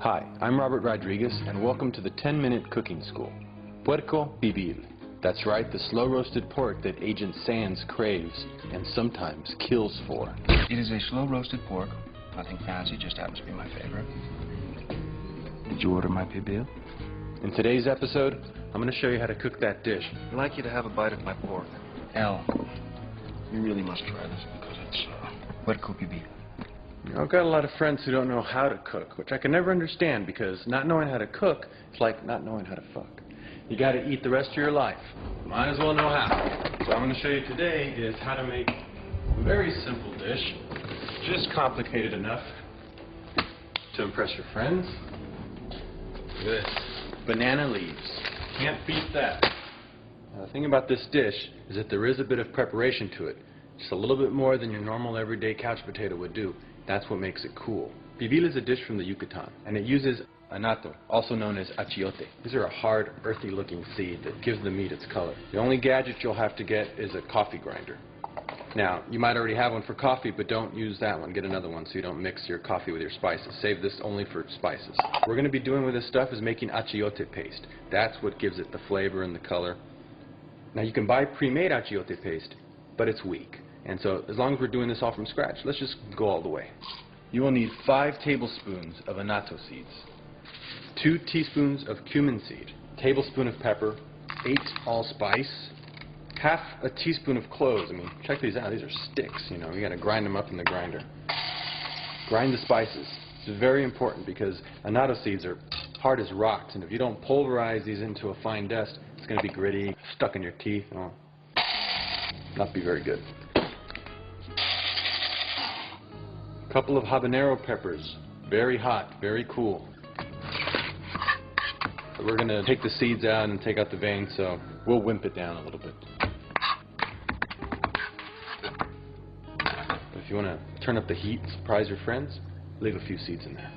Hi, I'm Robert Rodriguez, and welcome to the 10-Minute Cooking School. Puerco Pibil. That's right, the slow-roasted pork that Agent Sands craves and sometimes kills for. It is a slow-roasted pork. Nothing fancy, just happens to be my favorite. Did you order my pibil? In today's episode, I'm going to show you how to cook that dish. I'd like you to have a bite of my pork. Al, you really must try this because it's Puerco Pibil. I've got a lot of friends who don't know how to cook, which I can never understand because not knowing how to cook is like not knowing how to fuck. You got to eat the rest of your life. Might as well know how. So what I'm going to show you today is how to make a very simple dish, just complicated enough to impress your friends. Look at this. Banana leaves. Can't beat that. Now, the thing about this dish is that there is a bit of preparation to it. Just a little bit more than your normal everyday couch potato would do. That's what makes it cool. Pibil is a dish from the Yucatan, and it uses anato, also known as achiote. These are a hard, earthy-looking seed that gives the meat its color. The only gadget you'll have to get is a coffee grinder. Now, you might already have one for coffee, but don't use that one. Get another one so you don't mix your coffee with your spices. Save this only for spices. What we're going to be doing with this stuff is making achiote paste. That's what gives it the flavor and the color. Now, you can buy pre-made achiote paste, but it's weak. And so, as long as we're doing this all from scratch, let's just go all the way. You will need 5 tablespoons of anato seeds, 2 teaspoons of cumin seed, a tablespoon of pepper, 8 allspice, half a teaspoon of cloves. I mean, check these out. These are sticks, you know. You got to grind them up in the grinder. Grind the spices. This is very important because anato seeds are hard as rocks, and if you don't pulverize these into a fine dust, it's going to be gritty, stuck in your teeth, and all. Not be very good. Couple of habanero peppers, very hot, very cool. But we're going to take the seeds out and take out the veins, so we'll wimp it down a little bit. If you want to turn up the heat and surprise your friends, leave a few seeds in there.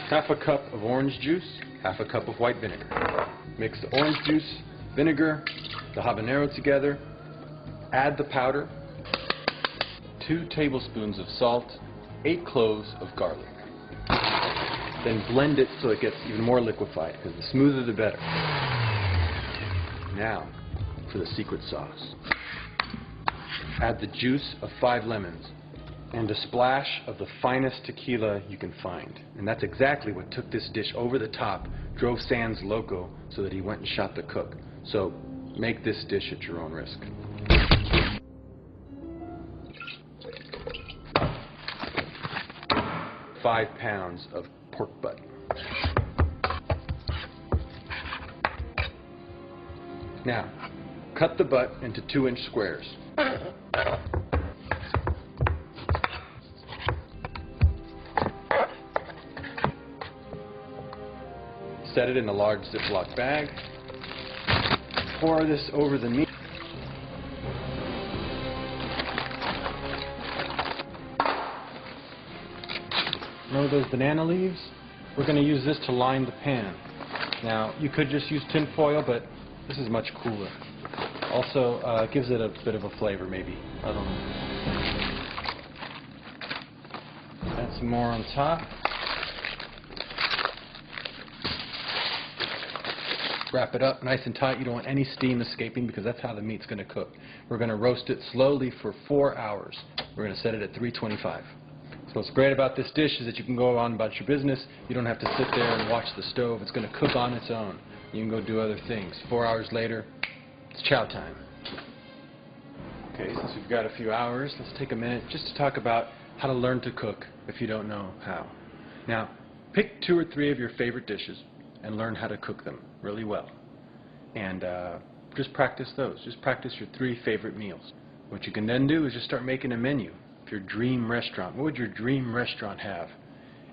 Half a cup of orange juice, half a cup of white vinegar. Mix the orange juice, vinegar, the habanero together. Add the powder, 2 tablespoons of salt, 8 cloves of garlic. Then blend it so it gets even more liquefied, because the smoother the better. Now, for the secret sauce. Add the juice of 5 lemons and a splash of the finest tequila you can find. And that's exactly what took this dish over the top, drove Sands loco, so that he went and shot the cook. So, make this dish at your own risk. $5 pounds of pork butt. Now, cut the butt into 2-inch squares. Set it in a large Ziploc bag. Pour this over the meat. Remember those banana leaves? We're going to use this to line the pan. Now, you could just use tin foil, but this is much cooler. Also, it gives it a bit of a flavor, maybe. I don't know. Add some more on top. Wrap it up nice and tight. You don't want any steam escaping because that's how the meat's going to cook. We're going to roast it slowly for 4 hours. We're going to set it at 325. So what's great about this dish is that you can go on about your business. You don't have to sit there and watch the stove. It's going to cook on its own. You can go do other things. 4 hours later, it's chow time. Okay, since we've got a few hours, let's take a minute just to talk about how to learn to cook if you don't know how. Now, pick 2 or 3 of your favorite dishes and learn how to cook them really well. And just practice those. Just practice your 3 favorite meals. What you can then do is just start making a menu. Your dream restaurant. What would your dream restaurant have?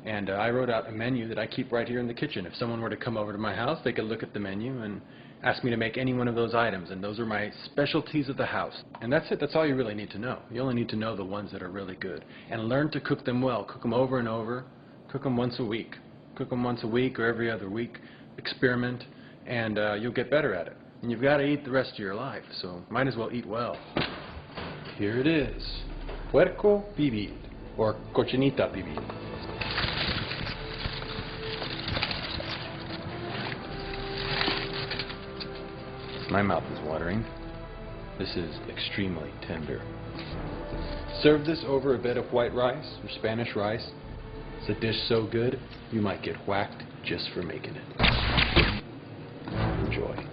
And I wrote out a menu that I keep right here in the kitchen. If someone were to come over to my house, they could look at the menu and ask me to make any one of those items. And those are my specialties of the house. And that's it. That's all you really need to know. You only need to know the ones that are really good. And learn to cook them well. Cook them over and over. Cook them once a week. Cook them once a week or every other week. Experiment. And you'll get better at it. And you've got to eat the rest of your life. So might as well eat well. Here it is. Puerco Pibil, or Cochinita Pibil. My mouth is watering. This is extremely tender. Serve this over a bed of white rice or Spanish rice. It's a dish so good, you might get whacked just for making it. Enjoy.